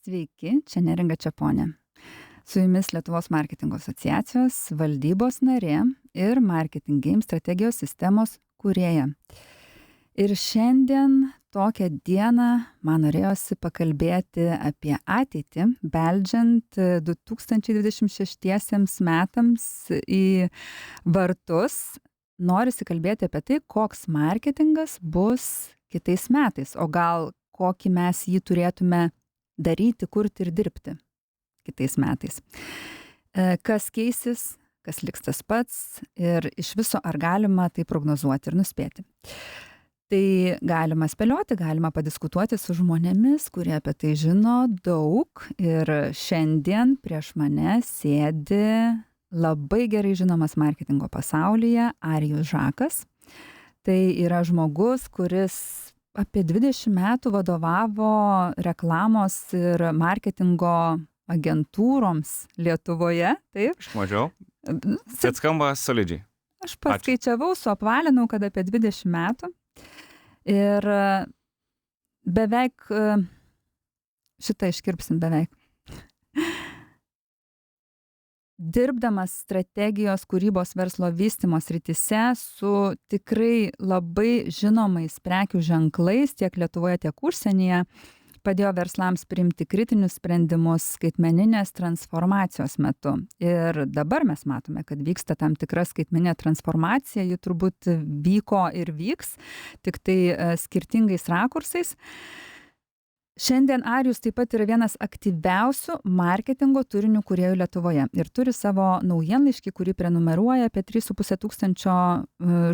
Sveiki, čia Neringa Čeponė. Su jumis Lietuvos marketingo asociacijos valdybos narė ir Marketing Game strategijos sistemos kūrėja. Ir šiandien tokią dieną man norėjosi pakalbėti apie ateitį, beldžiant 2026 metams į vartus. Norisi kalbėti apie tai, koks marketingas bus kitais metais, o gal kokį mes jį turėtume daryti, kurti ir dirbti kitais metais. Kas keisis, kas liks tas pats ir iš viso ar galima tai prognozuoti ir nuspėti. Tai galima spėlioti, galima padiskutuoti su žmonėmis, kurie apie tai žino daug ir šiandien prieš mane sėdi labai gerai žinomas marketingo pasaulyje Arijus Žakas. Tai yra žmogus, kuris apie 20 metų vadovavo reklamos ir marketingo agentūroms Lietuvoje, taip? Aš mažiau. Tai skamba solidžiai. Aš paskaičiavau, suapvalinau, kad apie 20 metų. Ir beveik, šitą iškirpsim beveik. Dirbdamas strategijos kūrybos verslo vystymo srityse su tikrai labai žinomais prekių ženklais tiek Lietuvoje, tiek užsienyje, padėjo verslams priimti kritinius sprendimus skaitmeninės transformacijos metu. Ir dabar mes matome, kad vyksta tam tikra skaitmeninė transformacija, ji turbūt vyko ir vyks, tik tai skirtingais rakursais. Šiandien Arijus taip pat yra vienas aktyviausių marketingo turinių kūrėjų Lietuvoje ir turi savo naujienlaiškį, kurį prenumeruoja apie 3,5 tūkstančio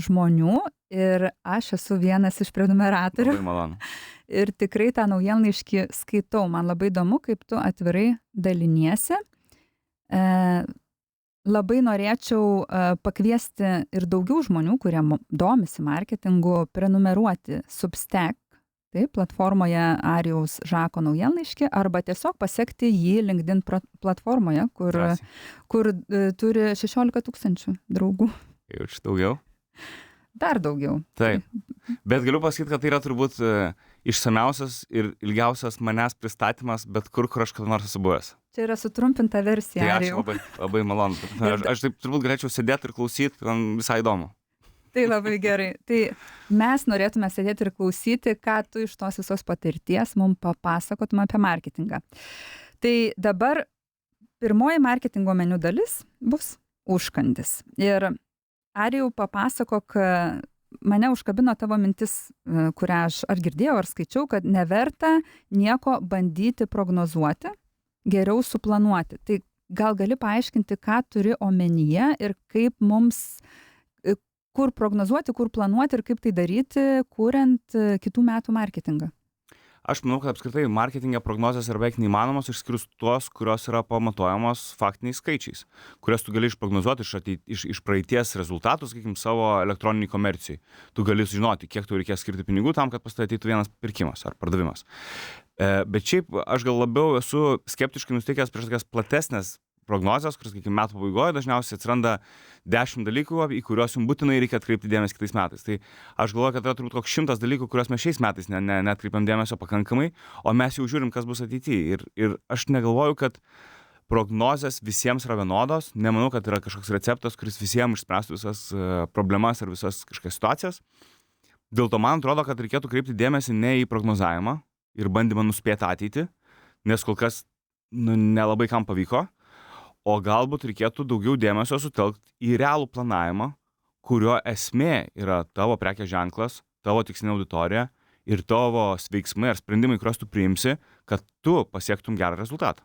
žmonių ir aš esu vienas iš prenumeratorių. Labai malonu. Ir tikrai tą naujienlaiškį skaitau. Man labai įdomu, kaip tu atvirai daliniesi. Labai norėčiau pakviesti ir daugiau žmonių, kurie domisi marketingu, prenumeruoti Substack. Taip, platformoje Arijaus Žako naujienlaiškį arba tiesiog pasekti jį LinkedIn platformoje, kur turi 16 tūkstančių draugų. Jaučiu daugiau? Dar daugiau. Taip. Bet galiu pasakyti, kad tai yra turbūt išsamiausias ir ilgiausias manęs pristatymas, bet kur aš kada nors esu buvęs. Čia yra sutrumpinta versija. Tai aš labai malonu. Aš taip turbūt galėčiau sėdėti ir klausyti, man visai įdomu. Tai labai gerai. Tai mes norėtume sėdėti ir klausyti, ką tu iš tos visos patirties mums papasakotum apie marketingą. Tai dabar pirmoji marketingo meniu dalis bus užkandis. Ir Arijau, papasakok, mane užkabino tavo mintis, kurią aš ar girdėjau, ar skaičiau, kad neverta nieko bandyti prognozuoti, geriau suplanuoti. Tai gal gali paaiškinti, ką turi omenyje ir kaip mums kur prognozuoti, kur planuoti ir kaip tai daryti, kuriant kitų metų marketingą? Aš manau, kad apskritai marketinge prognozės yra beveik neįmanomos, išskyrus tuos, kurios yra pamatuojamos faktiniais skaičiais, kurias tu gali išprognozuoti iš praeities rezultatų, sakykim, savo elektroniniai komercijai. Tu gali sužinoti, kiek tau reikės skirti pinigų tam, kad pas tave ateitų vienas pirkimas ar pardavimas. Bet šiaip aš gal labiau esu skeptiškai nusteikęs prieš tokias platesnės prognozės, kuris, kaip metų pabaigoje, dažniausiai atsiranda 10 dalykų, į kuriuos jums būtinai reikia atkreipti dėmesį kitais metais. Tai aš galvoju, kad yra turbūt koks 100 dalykų, kuriuos mes šiais metais neatkreipiam dėmesio pakankamai, o mes jau žiūrim, kas bus ateityje. Ir aš negalvoju, kad prognozės visiems yra vienodos. Nemanau, kad yra kažkoks receptas, kuris visiems išspręstų visas problemas ar visas kažkokias situacijas. Dėl to man atrodo, kad reikėtų kreipti dėmesį ne į prognozavimą ir bandymą nuspėti ateitį, nes kol kas nelabai kam pavyko. O galbūt reikėtų daugiau dėmesio sutelkti į realų planavimą, kurio esmė yra tavo prekės ženklas, tavo tikslinė auditorija ir tavo veiksmai ar sprendimai, kuriuos tu priimsi, kad tu pasiektum gerą rezultatą.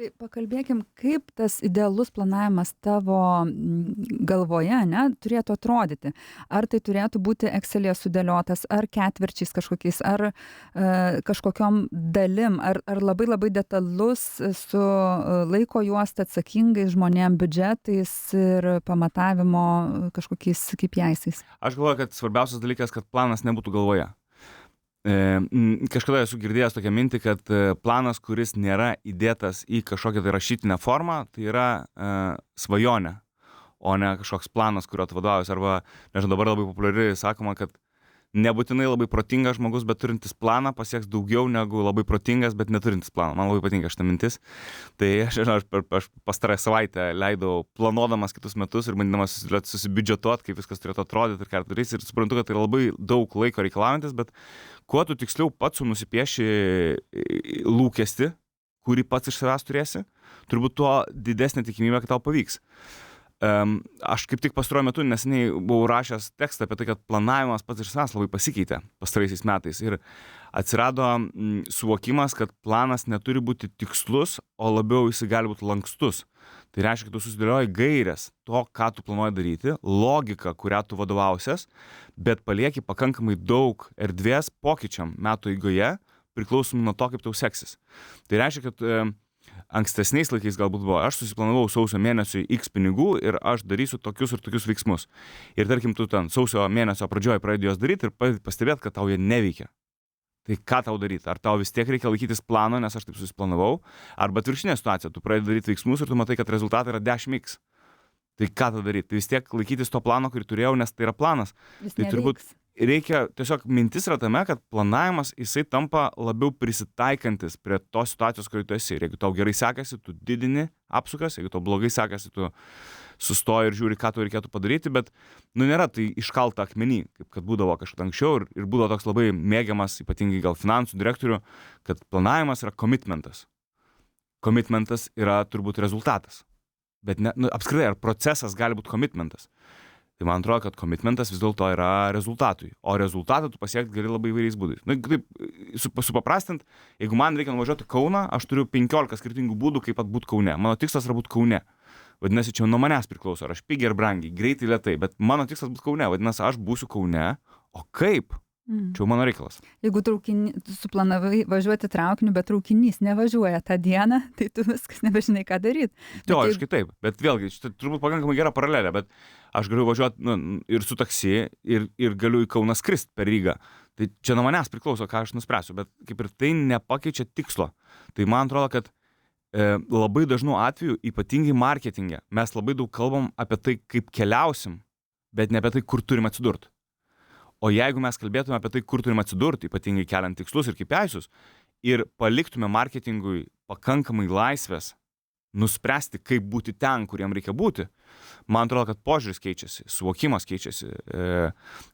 Tai pakalbėkim, kaip tas idealus planavimas tavo galvoje, turėtų atrodyti. Ar tai turėtų būti Excel'e sudėliotas, ar ketvirčiais kažkokiais, ar kažkokiom dalim, ar labai labai detalus su laiko juosta atsakingais žmonėm biudžetais ir pamatavimo kažkokiais KPI'ais. Aš galvoju, kad svarbiausias dalykas, kad planas nebūtų galvoje. Kažkada esu girdėjęs tokią mintį, kad planas, kuris nėra įdėtas į kažkokią tai rašytinę formą, tai yra svajonė, o ne kažkoks planas, kurio tu vadovaujies. Arba, nežinau, dabar labai populiari sakoma, kad nebūtinai labai protingas žmogus, bet turintis planą pasieks daugiau negu labai protingas, bet neturintis planą. Man labai patinka šita mintis. Tai aš pastarąją savaitę leidau planuodamas kitus metus ir bandydamas susibiudžetuoti, kaip viskas turėtų atrodyti ir ką darys. Ir suprantu, kad tai yra labai daug laiko reikalaujantis, bet kuo tu tiksliau pats nusipieši lūkestį, kurį pats iš savęs turėsi, turbūt tuo didesnė tikimybė, kad tau pavyks. Aš kaip tik pastaruoju metu neseniai buvau rašęs tekstą apie tai, kad planavimas pats iš savęs labai pasikeitė pastaraisiais metais ir atsirado suvokimas, kad planas neturi būti tikslus, o labiau jis gali būti lankstus. Tai reiškia, kad tu susidėlioji gairės to, ką tu planuoji daryti, logiką, kurią tu vadovausies, bet palieki pakankamai daug erdvės pokyčiam metų eigoje, priklausomai nuo to, kaip tau seksis. Tai reiškia, kad ankstesniais laikais galbūt buvo, aš susiplanavau sausio mėnesiui X pinigų ir aš darysiu tokius ir tokius veiksmus. Ir tarkim, tu ten sausio mėnesio pradžioje pradedi juos daryti ir pastebėt, kad tau jie neveikia. Tai ką tau daryti? Ar tau vis tiek reikia laikytis plano, nes aš taip susiplanavau, arba atvirkštinė situacija, tu pradedi daryti veiksmus ir tu matai, kad rezultatai yra 10x. Tai ką tau daryti? Tai vis tiek laikytis to plano, kurį turėjau, nes tai yra planas. Tai turbūt reikia, tiesiog mintis yra tame, kad planavimas jisai tampa labiau prisitaikantis prie tos situacijos, kurioje tu esi. Ir jeigu tau gerai sekasi, tu didini apsukas, jeigu tau blogai sekasi, tu sustoji ir žiūri, ką tau reikėtų padaryti, bet nėra tai iškalta akmenį, kaip kad būdavo kažkada anksčiau ir būdavo toks labai mėgiamas, ypatingai gal finansų direktorių, kad planavimas yra komitmentas. Komitmentas yra turbūt rezultatas. Bet apskritai, ar procesas gali būti komitmentas? Tai man atrodo, kad komitmentas vis dėlto yra rezultatui, o rezultatą tu pasiekti gali labai įvairiais būdais. Taip, supaprastint, jeigu man reikia nuvažiuoti Kauną, aš turiu 15 skirtingų būdų, kaip būti Kaune. Mano tikslas yra būti Kaune. Vadinasi, čia nuo manęs priklauso, ar aš pigiai ar brangiai, greitai, lėtai, bet mano tikslas būti Kaune. Vadinasi, aš būsiu Kaune, o kaip? Čia jau mano reikalas. Jeigu suplanavai važiuoti traukiniu, bet traukinys nevažiuoja tą dieną, tai tu viskas nebežinai, ką daryti. Teoriškai taip, bet vėlgi, šitą turbūt pakankamai gera paralelė, bet aš galiu važiuoti ir su taksi, ir galiu į Kauną skrist per Rygą. Tai čia nuo manęs priklauso, ką aš nuspręsiu, bet kaip ir tai nepakeičia tikslo. Tai man atrodo, kad labai dažnu atveju, ypatingai marketinge, mes labai daug kalbam apie tai, kaip keliausim, bet ne apie tai, kur turim atsidurti. O jeigu mes kalbėtume apie tai, kur turim atsidurti, ypatingai keliant tikslus ir KPI'us, ir paliktume marketingui pakankamai laisvės nuspręsti, kaip būti ten, kur jam reikia būti, man atrodo, kad požiūris keičiasi, suvokimas keičiasi,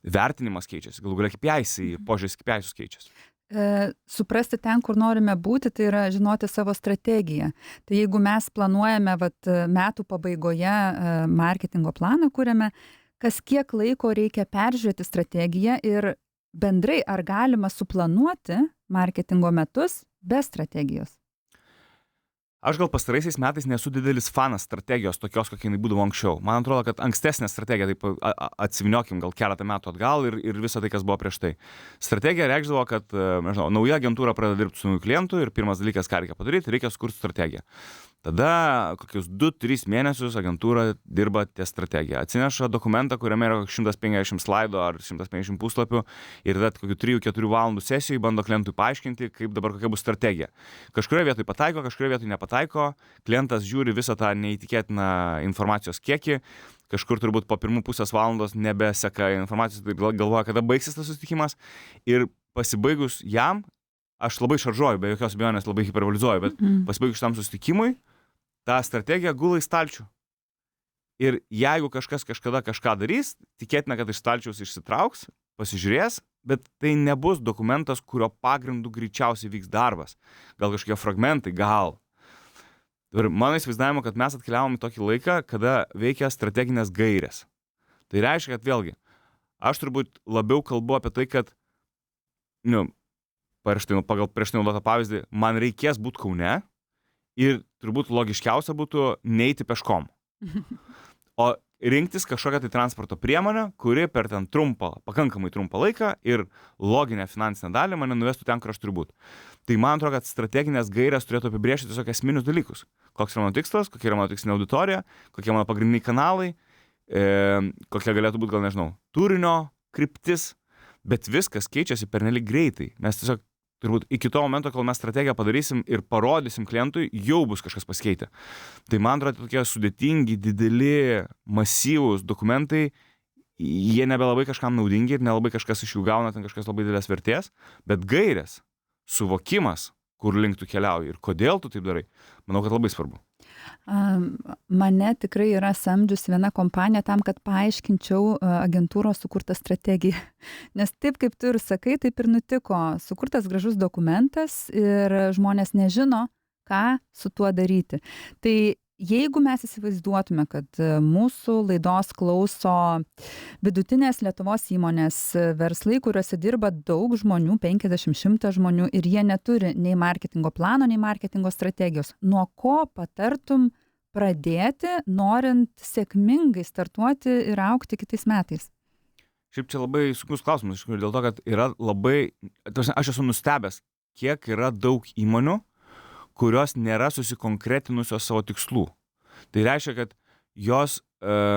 vertinimas keičiasi, galų galia KPI'ai, požiūris KPI'us keičiasi. Suprasti ten, kur norime būti, tai yra žinoti savo strategiją. Tai jeigu mes planuojame metų pabaigoje marketingo planą, kuriame, kas kiek laiko reikia peržiūrėti strategiją ir bendrai ar galima suplanuoti marketingo metus be strategijos? Aš gal pastaraisiais metais nesu didelis fanas strategijos tokios, kokia jinai būdavo anksčiau. Man atrodo, kad ankstesnė strategija, taip atsiviniokim gal keletą metų atgal ir visą tai, kas buvo prieš tai. Strategija reikšdavo, kad nauja agentūra pradeda dirbti su naujų klientų ir pirmas dalykas, ką reikia padaryti, reikia sukurti strategiją. Tada kokius 2-3 mėnesius agentūra dirba ties strategiją. Atsineša dokumentą, kuriame yra 150 slaidų ar 150 puslapių ir tada kokių 3-4 valandų sesijų bando klientui paaiškinti, kaip dabar kokia bus strategija. Kažkurioje vietoje pataiko, kažkurioje vietoje nepataiko, klientas žiūri visą tą neįtikėtiną informacijos kiekį, kažkur turbūt po pirmų pusės valandos nebeseka informacijos, tai galvoja, kada baigsis tas susitikimas ir pasibaigus jam, aš labai šaržuoju, be jokios abejonės labai hiperbolizuoju, bet pasibaigus šitam susitikimui, ta strategija gula į stalčių. Ir jeigu kažkas kažkada kažką darys, tikėtina, kad iš stalčiaus išsitrauks, pasižiūrės, bet tai nebus dokumentas, kurio pagrindu greičiausiai vyks darbas. Gal kažkokie fragmentai, gal. Ir mano įsivaizdavimu, kad mes atkeliavom į tokį laiką, kada veikia strateginės gairės. Tai reiškia, kad vėlgi, aš turbūt labiau kalbu apie tai, kad, pagal prieš tai naudotą pavyzdį, man reikės būti Kaune ir turbūt logiškiausia būtų neiti peškom. O rinktis kažkokią tai transporto priemonę, kuri per ten pakankamai trumpą laiką ir loginę finansinę dalį mane nuvestų ten, kur aš turiu būti. Tai man atrodo, kad strateginės gairės turėtų apibrėžti tiesiog esminius dalykus. Koks yra mano tikslas, kokia yra mano tikslinė auditorija, kokie mano pagrindiniai kanalai, kokia galėtų būti, gal nežinau, turinio kryptis, bet viskas keičiasi pernelyg greitai. Mes tiesiog turbūt iki to momento, kol mes strategiją padarysim ir parodysim klientui, jau bus kažkas pasikeitę. Tai man atrodo, tokie sudėtingi, dideli, masyvūs dokumentai, jie nebelabai kažkam naudingi ir nelabai kažkas iš jų gauna ten kažkas labai didelės vertės, bet gairės, suvokimas, kur link tu keliauji ir kodėl tu taip darai, manau, kad labai svarbu. Mane tikrai yra samdžius viena kompanija tam, kad paaiškinčiau agentūros sukurtą strategiją. Nes taip, kaip tu ir sakai, taip ir nutiko. Sukurtas gražus dokumentas ir žmonės nežino, ką su tuo daryti. Tai jeigu mes įsivaizduotume, kad mūsų laidos klauso vidutinės Lietuvos įmonės, verslai, kuriuose dirba daug žmonių, 50-100 žmonių, ir jie neturi nei marketingo plano, nei marketingo strategijos, nuo ko patartum pradėti, norint sėkmingai startuoti ir augti kitais metais? Šiaip čia labai sunkus klausimas, iš tikrųjų, dėl to, kad yra labai, aš esu nustebęs, kiek yra daug įmonių, kurios nėra susikonkretinusios savo tikslų. Tai reiškia, kad jos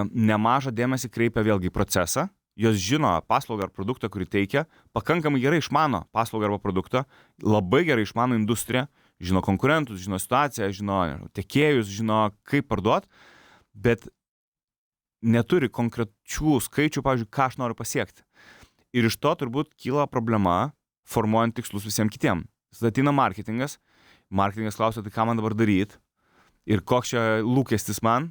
nemažą dėmesį kreipia vėlgi į procesą, jos žino paslaugą ar produktą, kurį teikia, pakankamai gerai išmano paslaugą arba produktą, labai gerai išmano industriją, žino konkurentus, žino situaciją, žino tiekėjus, žino kaip parduot, bet neturi konkrečių skaičių, pavyzdžiui, ką aš noriu pasiekti. Ir iš to turbūt kyla problema, formuojant tikslus visiems kitiem. Tada ateina marketingas klausia, tai ką man dabar daryti ir koks čia lūkestis man,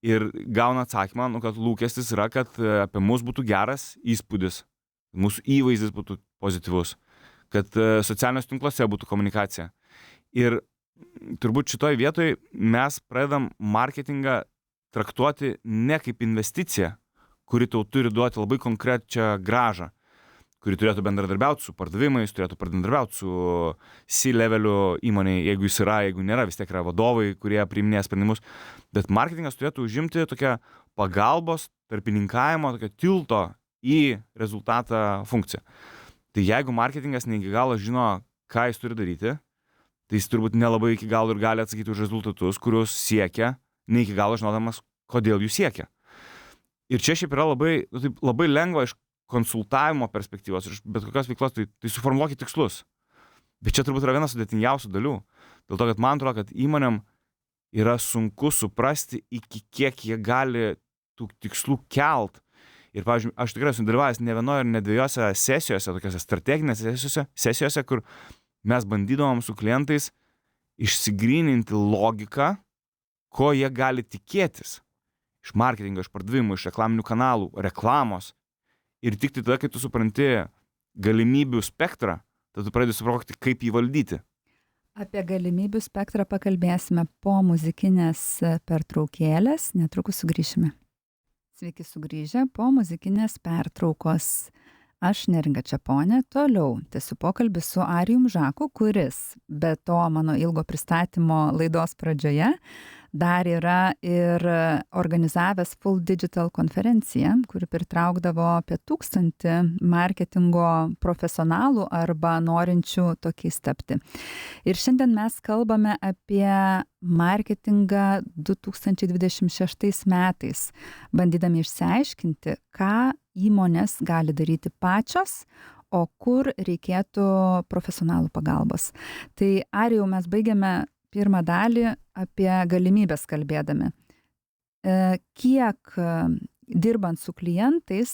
ir gauna atsakymą, kad lūkestis yra, kad apie mus būtų geras įspūdis, mūsų įvaizdis būtų pozityvus, kad socialiniuose tinkluose būtų komunikacija. Ir turbūt šitoj vietoj mes pradedam marketingą traktuoti ne kaip investiciją, kuri tau turi duoti labai konkrečią grąžą, kuri turėtų bendradarbiauti su pardavimais, turėtų bendradarbiauti su C-leveliu įmonėje, jeigu jis yra, jeigu nėra, vis tiek yra vadovai, kurie priiminėja sprendimus. Bet marketingas turėtų užimti tokią pagalbos, tarpininkavimo, tokią tilto į rezultatą funkciją. Tai jeigu marketingas ne iki galo žino, ką jis turi daryti, tai jis turbūt nelabai iki galo ir gali atsakyti už rezultatus, kuriuos siekia, ne iki galo žinodamas, kodėl jų siekia. Ir čia šiaip yra labai lengva iš konsultavimo perspektyvos, iš bet kokios veiklos, tai suformuokit tikslus. Bet čia turbūt yra vienas sudėtingiausių dalių. Dėl to, kad man atrodo, kad įmonėm yra sunku suprasti, iki kiek jie gali tų tikslų kelt. Ir, pavyzdžiui, aš tikrai esu dalyvavęs ne vienoje ir ne dviejose sesijose, tokiose strateginėse sesijose, kur mes bandydavom su klientais išsigryninti logiką, ko jie gali tikėtis iš marketingo, iš pardavimų, iš reklaminių kanalų, reklamos. Ir tik tada, kai tu supranti galimybių spektrą, tada tu pradedi suprasti, kaip jį valdyti. Apie galimybių spektrą pakalbėsime po muzikinės pertraukėlės, netrukus sugrįšime. Sveiki sugrįžę po muzikinės pertraukos. Aš Neringa Čeponė, toliau tęsiu pokalbį su Arijum Žaku, kuris be to mano ilgo pristatymo laidos pradžioje dar yra ir organizavęs Full Digital konferenciją, kuri pritraukdavo apie 1000 marketingo profesionalų arba norinčių tokiais tapti. Ir šiandien mes kalbame apie marketingą 2026 metais, bandydami išsiaiškinti, ką įmonės gali daryti pačios, o kur reikėtų profesionalų pagalbos. Tai Arijau, mes baigiame pirmą dalį apie galimybės kalbėdami. Kiek dirbant su klientais,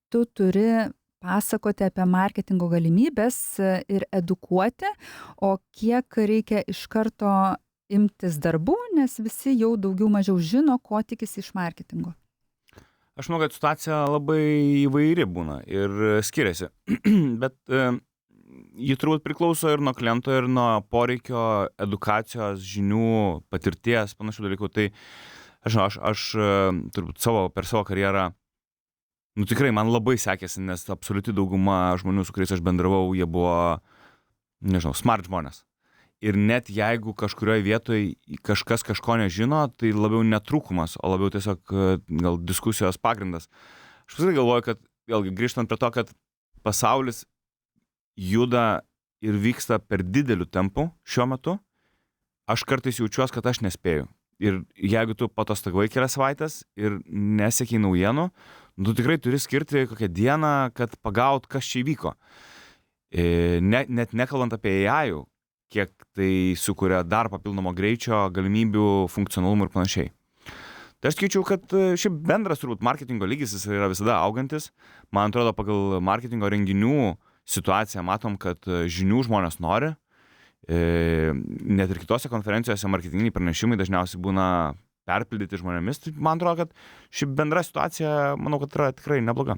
tu turi pasakoti apie marketingo galimybės ir edukuoti, o kiek reikia iš karto imtis darbų, nes visi jau daugiau mažiau žino, ko tikisi iš marketingo. Aš manau, kad situacija labai įvairi būna ir skiriasi, bet ji turbūt priklauso ir nuo kliento, ir nuo poreikio, edukacijos, žinių, patirties, panašių dalykų. Tai aš turbūt per savo karjerą, tikrai man labai sekėsi, nes absoliuti dauguma žmonių, su kuriais aš bendravau, jie buvo, smart žmonės. Ir net jeigu kažkurioje vietoje kažkas kažko nežino, tai labiau netrūkumas, o labiau tiesiog gal diskusijos pagrindas. Aš visai galvoju, kad vėlgi grįžtant prie to, kad pasaulis juda ir vyksta per dideliu tempu šiuo metu, aš kartais jaučiuosi, kad aš nespėju. Ir jeigu tu patostagavai kelias savaitės ir nesiekiai naujienų, tu tikrai turi skirti kokią dieną, kad pagaut, kas čia įvyko. Net nekalbant apie AI, kiek tai sukuria dar papildomo greičio, galimybių, funkcionalumų ir panašiai. Tai aš skaičiau, kad šiaip bendras turbūt marketingo lygis jis yra visada augantis. Man atrodo, pagal marketingo renginių situaciją matom, kad žinių žmonės nori. Net ir kitose konferencijose marketinginiai pranešimai dažniausiai būna perpildyti žmonėmis. Tai man atrodo, kad ši bendra situacija, manau, kad yra tikrai nebloga.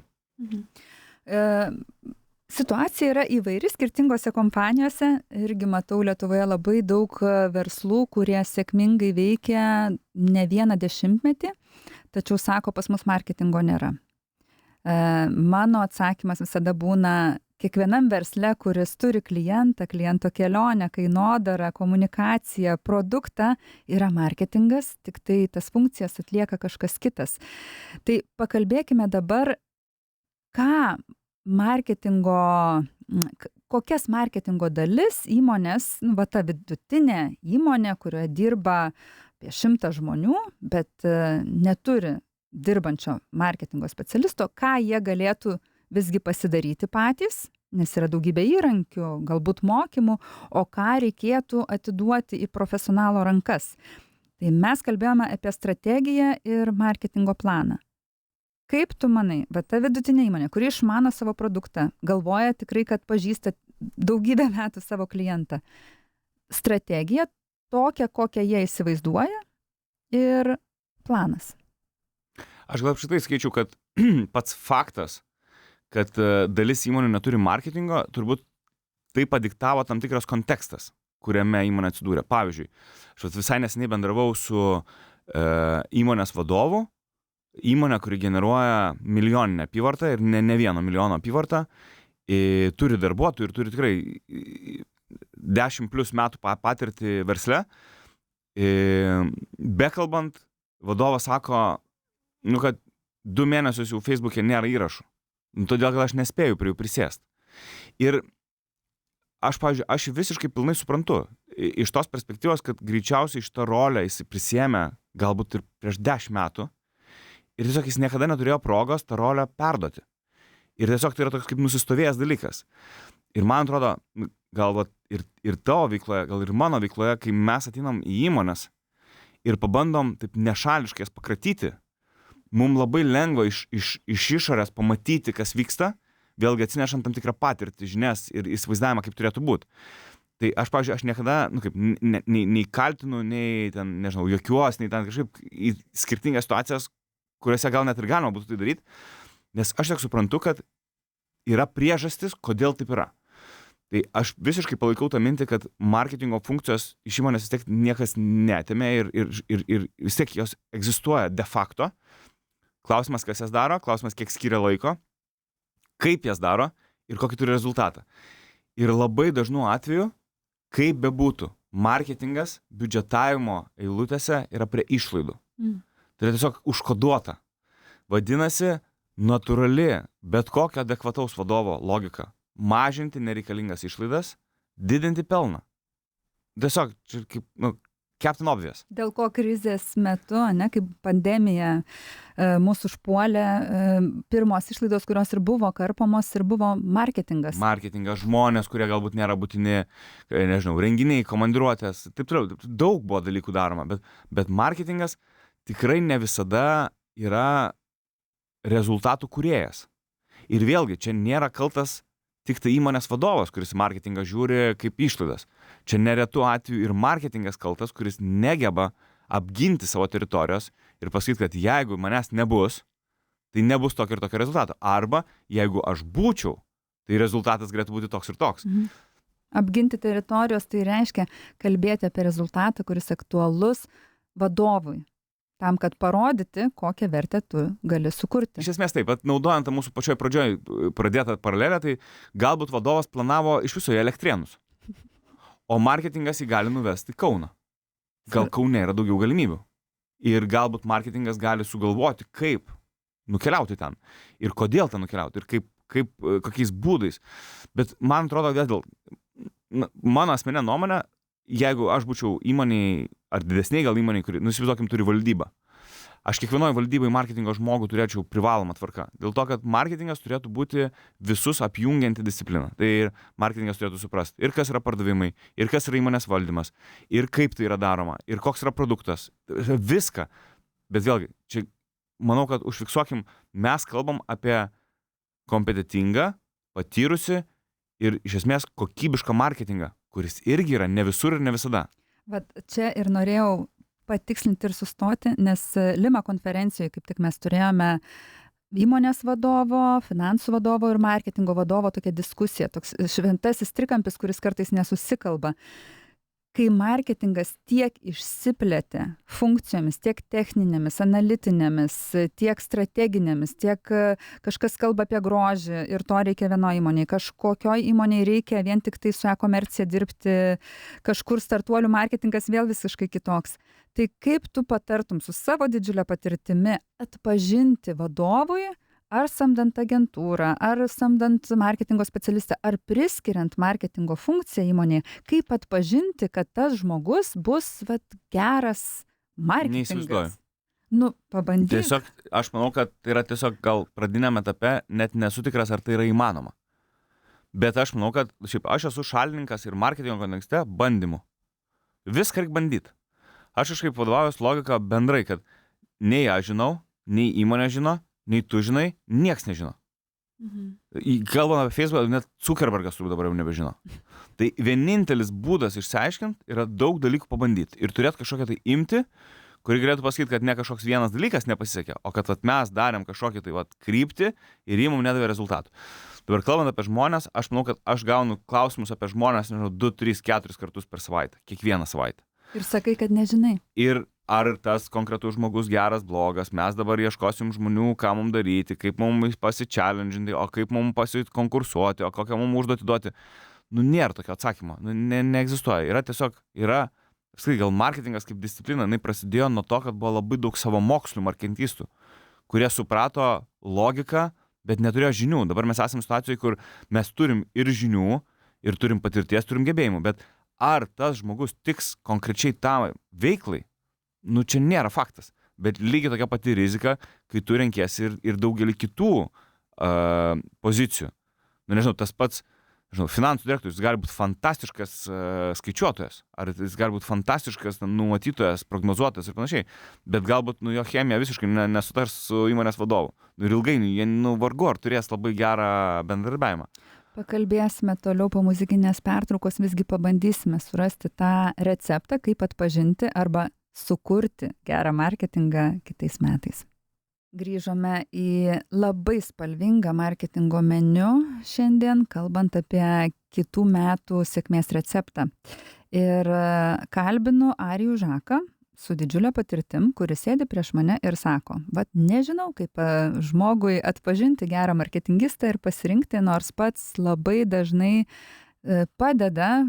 Situacija yra įvairi skirtingose kompanijose. Irgi matau Lietuvoje labai daug verslų, kurie sėkmingai veikia ne vieną dešimtmetį, tačiau sako, pas mus marketingo nėra. Mano atsakymas visada būna, kiekvienam versle, kuris turi klientą, kliento kelionę, kainodarą, komunikaciją, produktą, yra marketingas, tik tai tas funkcijas atlieka kažkas kitas. Tai pakalbėkime dabar, kokias marketingo dalis įmonės, ta vidutinė įmonė, kurioje dirba apie 100 žmonių, bet neturi dirbančio marketingo specialisto, ką jie galėtų visgi pasidaryti patys, nes yra daugybė įrankių, galbūt mokymų, o ką reikėtų atiduoti į profesionalo rankas. Tai mes kalbėjome apie strategiją ir marketingo planą. Kaip tu manai, ta vidutinė įmonė, kuri išmano savo produktą, galvoja tikrai, kad pažįsta daugybę metų savo klientą, strategija tokia, kokią jie įsivaizduoja ir planas? Aš gal apšitai skaičiau, kad pats faktas, kad dalis įmonių neturi marketingo, turbūt tai padiktavo tam tikras kontekstas, kuriame įmonė atsidūrė. Pavyzdžiui, aš visai neseniai bendravau su įmonės vadovu, įmonė, kuri generuoja milijoninę apyvartą ir ne 1 milijono apyvartą, turi darbuotojų ir turi tikrai 10+ metų patirtį versle. Bekalbant, vadovas sako, kad 2 mėnesius jau Facebook'e nėra įrašų. Todėl, kad aš nespėjau prie jų prisėst. Ir aš, pavyzdžiui, aš visiškai pilnai suprantu iš tos perspektyvos, kad greičiausiai šitą rolę jis prisėmė galbūt ir prieš 10 metų. Ir tiesiog jis niekada neturėjo progos tą rolę perduoti. Ir tiesiog tai yra toks kaip nusistovėjęs dalykas. Ir man atrodo, gal ir tavo veikloje, gal ir mano veikloje, kai mes ateinam į įmonės ir pabandom taip nešališkai jas pakratyti, mums labai lengva iš išorės pamatyti, kas vyksta, vėlgi atsinešant tam tikrą patirtį, žinias ir įsivaizdavimą, kaip turėtų būti. Tai aš, pavyzdžiui, aš niekada, nei kaltinu, nei ten, nežinau, juokiuos, nei ten kažkaip į skirtingas situacijas, kuriuose gal net ir galima būtų tai daryti, nes aš tiek suprantu, kad yra priežastis, kodėl taip yra. Tai aš visiškai palaikau tą mintį, kad marketingo funkcijos iš įmonės vis tiek niekas neatėmė ir vis tiek jos egzistuoja de facto. Klausimas, kas jas daro, klausimas, kiek skiria laiko, kaip jas daro ir kokį turi rezultatą. Ir labai dažnu atveju, kaip bebūtų, marketingas biudžetavimo eilutėse yra prie išlaidų. Tai yra tiesiog užkoduota. Vadinasi, natūrali, bet kokio adekvataus vadovo logika - mažinti nereikalingas išlaidas, didinti pelną. Tiesiog, kaip, Captain Obvious. Dėl ko krizės metu, kaip pandemija mūsų užpuolė, pirmos išlaidos, kurios ir buvo karpomos, ir buvo marketingas. Marketingas, žmonės, kurie galbūt nėra būtini, nežinau, renginiai, komandiruotės, taip toliau. Daug buvo dalykų daroma, bet marketingas tikrai ne visada yra rezultatų kūrėjas. Ir vėlgi, čia nėra kaltas tik tai įmonės vadovas, kuris marketingą žiūri kaip išlaidas. Čia neretu atveju ir marketingas kaltas, kuris negeba apginti savo teritorijos ir pasakyti, kad jeigu manęs nebus, tai nebus tokio ir tokio rezultato. Arba jeigu aš būčiau, tai rezultatas galėtų būti toks ir toks. Apginti teritorijos tai reiškia kalbėti apie rezultatą, kuris aktualus vadovui. Tam, kad parodyti, kokią vertę tu gali sukurti. Iš esmės taip, naudojant mūsų pačioj pradžioj pradėtą paralelę, tai galbūt vadovas planavo iš viso į Elektrėnus, o marketingas jį gali nuvesti į Kauną. Gal Kaune yra daugiau galimybių. Ir galbūt marketingas gali sugalvoti, kaip nukeliauti ten. Ir kodėl ten nukeliauti. Ir kokiais būdais. Bet man atrodo, mano asmeninė nuomonė, jeigu aš būčiau įmoniai, ar didesniai gal įmoniai, kuri, įsivaizduokim, turi valdybą. Aš kiekvienoje valdybai marketingo žmogų turėčiau privalomą tvarką. Dėl to, kad marketingas turėtų būti visus apjungianti disciplina. Tai ir marketingas turėtų suprasti, ir kas yra pardavimai, ir kas yra įmonės valdymas, ir kaip tai yra daroma, ir koks yra produktas. Viską. Bet vėlgi, čia manau, kad užfiksuokim, mes kalbam apie kompetentingą, patyrusi ir iš esmės kokybišką marketingą, kuris irgi yra ne visur ir ne visada. Vat čia ir norėjau patikslinti ir sustoti, nes Lima konferencijoje kaip tik mes turėjome įmonės vadovo, finansų vadovo ir marketingo vadovo tokia diskusija, toks šventasis trikampis, kuris kartais nesusikalba. Kai marketingas tiek išsiplėtė funkcijomis, tiek techninėmis, analitinėmis, tiek strateginėmis, tiek kažkas kalba apie grožį ir to reikia vienoje įmonėje, kažkokioj įmonėje reikia vien tik tai su e-komercija dirbti, kažkur startuolių marketingas vėl visiškai kitoks. Tai kaip tu patartum su savo didžiulė patirtimi atpažinti vadovui, ar samdant agentūrą, ar samdant marketingo specialistą, ar priskiriant marketingo funkciją įmonėje, kaip atpažinti, kad tas žmogus bus geras marketingas? Neįsivaizduoju. Nu, pabandyk. Tiesiog, aš manau, kad tai yra tiesiog gal pradiniam etape, net nesu tikras, ar tai yra įmanoma. Bet aš manau, kad šiaip aš esu šalininkas ir marketingo kontekste bandymų. Viską reikia bandyti. Aš kažkaip vadovaujuos logika bendrai, kad nei aš žinau, nei įmonė žino, nei tu žinai, nieks nežino. Kalbant apie Facebooką, net Zuckerbergas turbūt dabar jau nebežino. Tai vienintelis būdas išsiaiškinti yra daug dalykų pabandyti ir turėti kažkokią tai imti, kuri galėtų pasakyti, kad ne kažkoks vienas dalykas nepasisekė, o kad mes darėm kažkokį tai kryptį ir jį mums nedavė rezultatų. Dabar kalbant apie žmonės, aš manau, kad aš gaunu klausimus apie žmonės, nežinau, 2, 3, 4 kartus per savaitę, kiekvieną savaitę. Ir sakai, kad nežinai. Ir ar tas konkretus žmogus geras, blogas, mes dabar ieškosim žmonių, ką mums daryti, kaip mums pasičelendžinti, o kaip mums pasikonkursuoti, o kokią mums užduotį duoti. Nu, nėra tokio atsakymo, neegzistuoja. Gal marketingas kaip disciplina, jinai prasidėjo nuo to, kad buvo labai daug savamokslių marketingistų, kurie suprato logiką, bet neturėjo žinių. Dabar mes esame situacijoje, kur mes turim ir žinių, ir turim patirties, turim gebėjimų, bet ar tas žmogus tiks konkrečiai tam veiklai, nu čia nėra faktas. Bet lygiai tokia pati rizika, kai tu renkiesi ir daugelį kitų pozicijų. Nu nežinau, tas pats, finansų direktorius, jis gali būti fantastiškas skaičiuotojas, ar jis gali būti fantastiškas numatytojas, prognozuotojas ir panašiai, bet galbūt jo chemija visiškai nesutars su įmonės vadovu. Ir ilgainiui jie vargu ar turės labai gerą bendradarbiavimą. Pakalbėsime toliau po muzikinės pertraukos, visgi pabandysime surasti tą receptą, kaip atpažinti arba sukurti gerą marketingą kitais metais. Grįžome į labai spalvingą marketingo meniu šiandien, kalbant apie kitų metų sėkmės receptą. Ir kalbinu Arijų Žaką su didžiulė patirtim, kuris sėdi prieš mane ir sako, nežinau, kaip žmogui atpažinti gerą marketingistą ir pasirinkti, nors pats labai dažnai padeda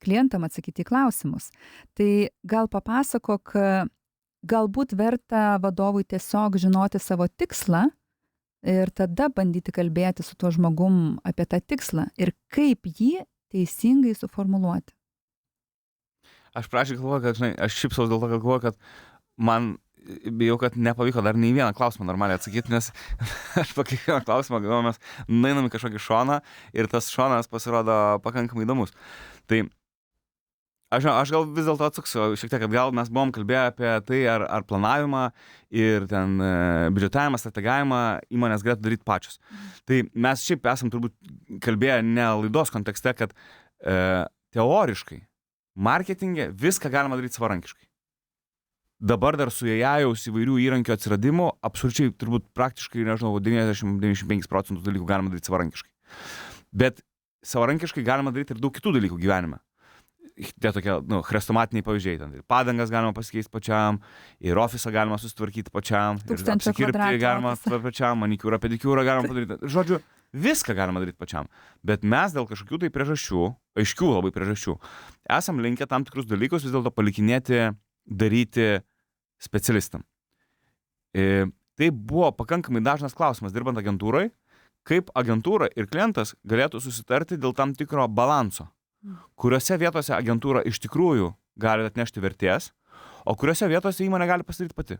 klientam atsakyti į klausimus. Tai gal papasakok, galbūt verta vadovui tiesiog žinoti savo tikslą ir tada bandyti kalbėti su tuo žmogum apie tą tikslą ir kaip jį teisingai suformuluoti. Aš pradžiai galvoju, kad, aš šypsaus dėl to, kad galvoju, kad man bijau, kad nepavyko dar nei vieną klausimą normaliai atsakyti, nes aš po kiekvieną klausimą galvoju, mes nueinam į kažkokį šoną ir tas šonas pasirodo pakankamai įdomus. Tai aš gal vis dėlto atsuksiu šiek tiek, kad gal mes buvom kalbėję apie tai, ar planavimą ir ten biudžetavimą, strategavimą įmonės galėtų daryti pačios. Tai mes šiaip esam turbūt kalbėję ne laidos kontekste, kad teoriškai marketinge viską galima daryti savarankiškai. Dabar dar su AI-jaus įvairių įrankių atsiradimu, absoliučiai turbūt praktiškai, 90-95% dalykų galima daryti savarankiškai. Bet savarankiškai galima daryti ir daug kitų dalykų gyvenime. Tie tokie, chrestomatiniai pavyzdžiai. Ten, padangas galima pasikeisti pačiam, ir ofisą galima susitvarkyti pačiam, ir apsikirpti galima pačiam, manikiūrą, pedikiūrą galima padaryti. Žodžiu, viską galima daryti pačiam. Bet mes dėl kažkokių tai priežasčių, aiškių labai priežasčių, esam linkę tam tikrus dalykus vis dėlto palikinėti, daryti specialistam. Tai buvo pakankamai dažnas klausimas dirbant agentūrai, kaip agentūra ir klientas galėtų susitarti dėl tam tikro balanso, kuriuose vietose agentūra iš tikrųjų gali atnešti vertės, o kuriuose vietose įmonė gali pasidaryti pati.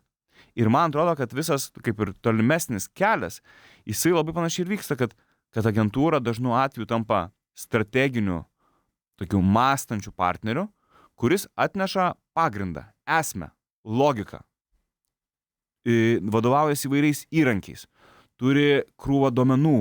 Ir man atrodo, kad visas kaip ir tolimesnis kelias, jisai labai panašiai ir vyksta, kad agentūra dažnu atveju tampa strateginiu, tokiu mąstančiu partneriu, kuris atneša pagrindą, esmę, logiką. vadovaujasi įvairiais įrankiais, turi krūvą duomenų,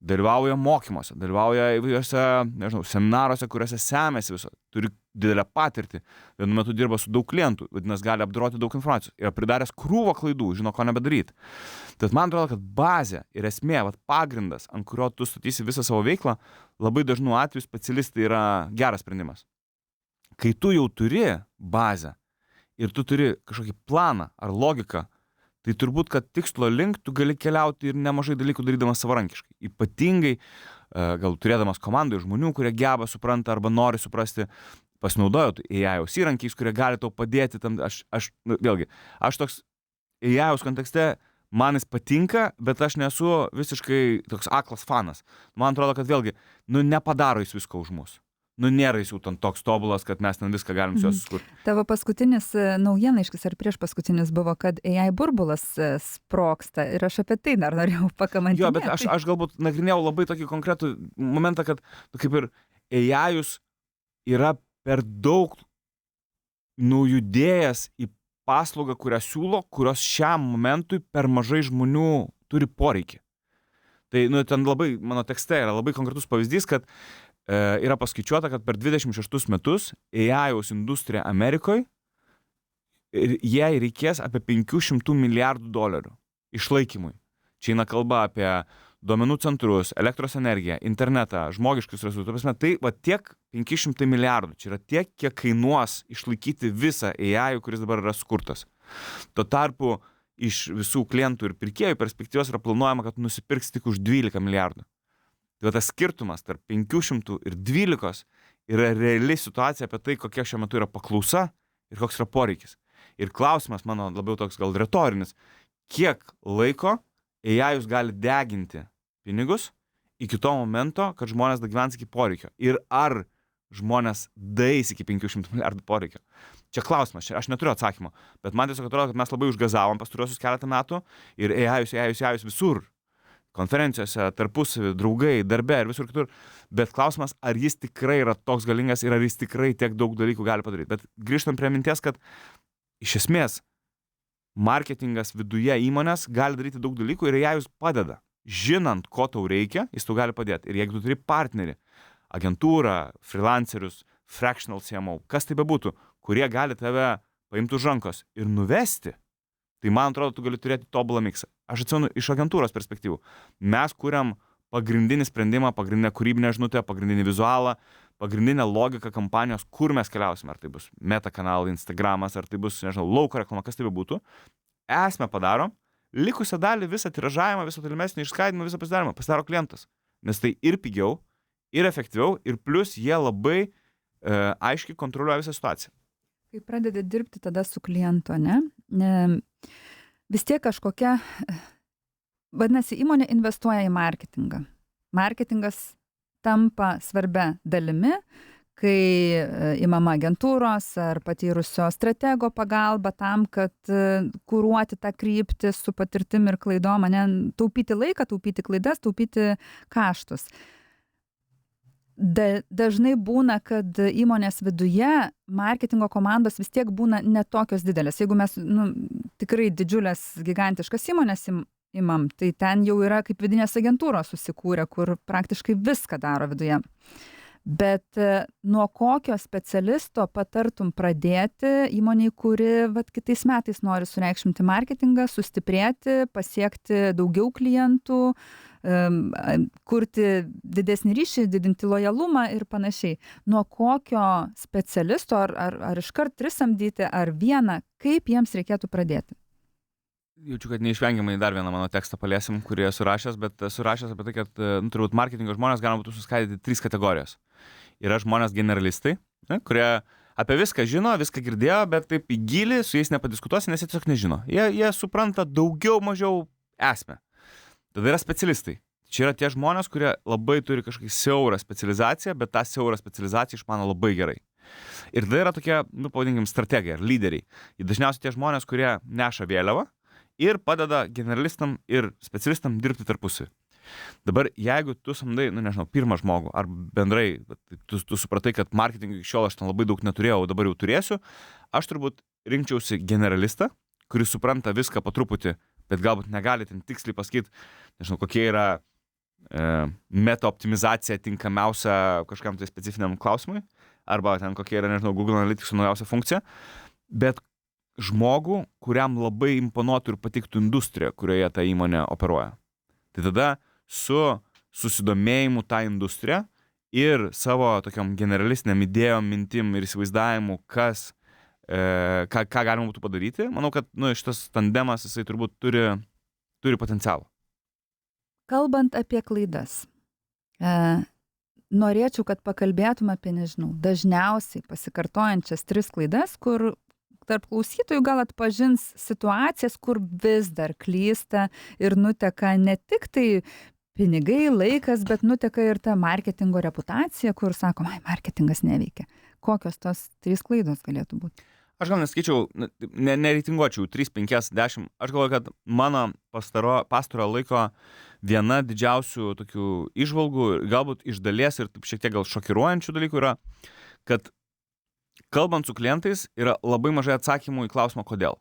dalyvauja mokymuose, dalyvauja įvairiuose, nežinau, seminaruose, kuriuose semėsi viso, turi didelę patirtį, vienu metu dirba su daug klientų, vadinasi, gali apdoroti daug informacijos, yra pridaręs krūvą klaidų, žino, ko nebedaryti. Tad man atrodo, kad bazė ir esmė, pagrindas, ant kurio tu statysi visą savo veiklą, labai dažnu atveju specialistai yra geras sprendimas. Kai tu jau turi bazę ir tu turi kažkokį planą ar logiką, tai turbūt, kad tikslo link tu gali keliauti ir nemažai dalykų darydamas savarankiškai. Ypatingai, gal turėdamas komandų žmonių, kurie geba, supranta arba nori suprasti, pasinaudojo AI-aus įrankiais, kurie gali tau padėti tam. Vėlgi, aš toks AI-aus kontekste, man jis patinka, bet aš nesu visiškai toks aklas fanas. Man atrodo, kad vėlgi, nepadaro jis visko už mus. Nėra jis jau ten toks tobulas, kad mes ten viską galim su juos sukurti. Tavo paskutinis naujienaiškis ar prieš paskutinis buvo, kad AI burbulas sprogsta ir aš apie tai dar norėjau pakamantinėti. Jo, bet aš galbūt nagrinėjau labai tokį konkretų momentą, kad kaip ir AI-us yra per daug nujudėjęs į paslaugą, kurią siūlo, kurios šiam momentui per mažai žmonių turi poreikį. Tai ten labai, mano tekste yra labai konkretus pavyzdys, kad yra paskaičiuota, kad per 26 metus AI-aus industrija Amerikoje jai reikės apie $500 milijardų išlaikymui. Čia eina kalba apie duomenų centrus, elektros energiją, internetą, žmogiškus resursus. Tai tiek 500 milijardų. Čia yra tiek, kiek kainuos išlaikyti visą AI, kuris dabar yra sukurtas. Tuo tarpu iš visų klientų ir pirkėjų perspektyvos yra planuojama, kad nusipirks tik už 12 milijardų. Tai tas skirtumas tarp 500 ir 12 yra reali situacija apie tai, kokia šiuo metu yra paklausa ir koks yra poreikis. Ir klausimas mano labiau toks gal retorinis, kiek laiko AI-us gali deginti pinigus iki to momento, kad žmonės gyvens iki poreikio. Ir ar žmonės daeis iki 500 milijardų poreikio. Čia klausimas, aš neturiu atsakymo, bet man tiesiog atrodo, kad mes labai užgazavom pastaruosius keletą metų ir AI-us visur. Konferencijose, tarpusavy, draugai, darbe ir visur kitur. Bet klausimas, ar jis tikrai yra toks galingas ir ar jis tikrai tiek daug dalykų gali padaryti. Bet grįžtant prie minties, kad iš esmės marketingas viduje įmonės gali daryti daug dalykų ir jai jūs padeda. Žinant, ko tau reikia, jis tau gali padėti. Ir jeigu tu turi partnerį, agentūrą, freelancerius, fractional CMO, kas tai bebūtų, kurie gali tave paimti už rankos ir nuvesti, tai man atrodo, tu gali turėti tobulą miksą. Aš atsimenu iš agentūros perspektyvų. Mes kuriam pagrindinį sprendimą, pagrindinę kūrybinę žinutę, pagrindinį vizualą, pagrindinę logiką kampanijos, kur mes keliausim. Ar tai bus meta kanalai, Instagramas, ar tai bus, nežinau, lauko reklama, kas tai bebūtų. Esmę padarom, likusią dalį, visą tiražavimą, visą tolimesnį išskaidimą, visą pasidarimą pasidaro klientas. Nes tai ir pigiau, ir efektyviau, ir plus jie labai aiškiai kontroliuoja visą situaciją. Kai pradedi dirbti tada su klientu, vis tiek kažkokia, vadinasi, įmonė investuoja į marketingą. Marketingas tampa svarbia dalimi, kai imama agentūros ar patyrusio stratego pagalba tam, kad kuruoti tą kryptį su patirtim ir klaidom, taupyti laiką, taupyti klaidas, taupyti kaštus. Dažnai būna, kad įmonės viduje marketingo komandos vis tiek būna netokios didelės. Jeigu mes tikrai didžiulės, gigantiškas įmonės imam, tai ten jau yra kaip vidinės agentūros susikūrę, kur praktiškai viską daro viduje. Bet nuo kokio specialisto patartum pradėti įmonei, kuri kitais metais nori sureikšminti marketingą, sustiprėti, pasiekti daugiau klientų, kurti didesnį ryšį, didinti lojalumą ir panašiai. Nuo kokio specialisto, ar iškart 3 samdyti, ar vieną, kaip jiems reikėtų pradėti? Jaučiu, kad neišvengiamai dar vieną mano tekstą paliesim, kurį esu rašęs, bet esu rašęs apie tai, kad turbūt marketingo žmonės galima būtų suskaidyti 3 kategorijos. Yra žmonės generalistai, kurie apie viską žino, viską girdėjo, bet taip į gilį su jais nepadiskutuosi, nes jie tiesiog nežino. Jie supranta daugiau mažiau esmę. Tada yra specialistai. Čia yra tie žmonės, kurie labai turi kažkokį siaurą specializaciją, bet tą siaurą specializaciją išmano labai gerai. Ir tada yra tokie, pavadinkim, strategai ar lyderiai. Ir dažniausiai tie žmonės, kurie neša vėliavą ir padeda generalistam ir specialistam dirbti tarpusavy. Dabar, jeigu tu samdai, nežinau, pirmą žmogų, ar bendrai, tu supratai, kad marketingui iki šiol aš ten labai daug neturėjau, o dabar jau turėsiu, aš turbūt rinkčiausi generalistą, kuris supranta viską po truputį, bet galbūt negali ten tiksliai pasakyti, nežinau, kokie yra meta optimizacija tinkamiausia kažkam tai specifiniam klausimui, arba ten kokia yra, nežinau, Google Analytics naujausia funkcija, bet žmogų, kuriam labai imponuotų ir patiktų industrija, kurioje ta įmonė operuoja. Tai tada su susidomėjimu tą industriją ir savo tokiom generalistiniam idėjom, mintim ir įsivaizdavimu, ką galima būtų padaryti, manau, kad šitas tandemas, jisai turbūt turi potencialą. Kalbant apie klaidas, norėčiau, kad pakalbėtum apie, nežinau, dažniausiai pasikartojančias 3 klaidas, kur tarp klausytojų gal atpažins situacijas, kur vis dar klysta ir nuteka ne tik tai pinigai, laikas, bet nuteka ir ta marketingo reputacija, kur sakoma, marketingas neveikia. Kokios tos 3 klaidos galėtų būti? Aš gal neskaičiau, nereitinguočiau 3, 5, 10. Aš galvoju, kad mano pastarojo laiko viena didžiausių tokių įžvalgų, galbūt iš dalies ir šiek tiek gal šokiruojančių dalykų yra, kad kalbant su klientais yra labai mažai atsakymų į klausimą, kodėl.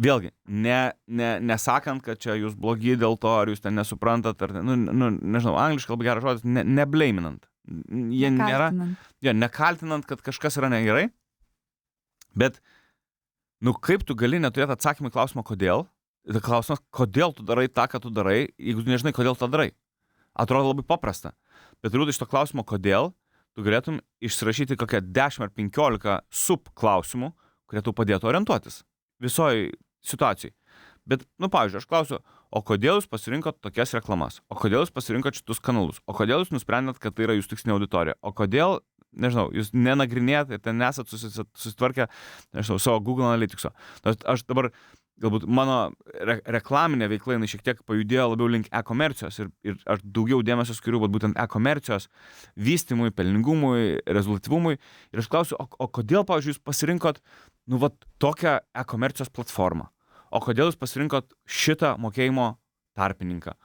Vėlgi, nesakant, kad čia jūs blogi dėl to, ar jūs ten nesuprantat, ar, nežinau, angliškai labai geras žodis, neblaiminant. Jie nėra, nekaltinant, kad kažkas yra negerai, bet, kaip tu gali neturėti atsakymą į klausimą, kodėl? Ir klausimas, kodėl tu darai tą, ką tu darai, jeigu tu nežinai, kodėl tą darai. Atrodo labai paprasta. Bet turbūt iš to klausimo, kodėl, tu galėtum išsirašyti kokią 10 ar 15 subklausimų, kurie tau padėtų orientuotis visoje situacijai. Bet, pavyzdžiui, aš klausiu, o kodėl jūs pasirinkot tokias reklamas? O kodėl jūs pasirinkot šitus kanalus? O kodėl jūs nusprendėt, kad tai yra jūsų tikslinė auditorija? O kodėl, nežinau, jūs nenagrinėjat ir ten nesat susitvarkę, nežinau, savo Google Analyticso? Aš dabar, galbūt mano reklaminė veikla, jinai šiek tiek pajudėjo labiau link e-komercijos ir aš daugiau dėmesio skiriu būtent e-komercijos vystymui, pelningumui, rezultatyvumui. Ir aš klausiu, o kodėl, pavyzdžiui, jūs pasirinkot, tokią e-komercijos platformą? O kodėl jūs pasirinkot šitą mokėjimo tarpininką?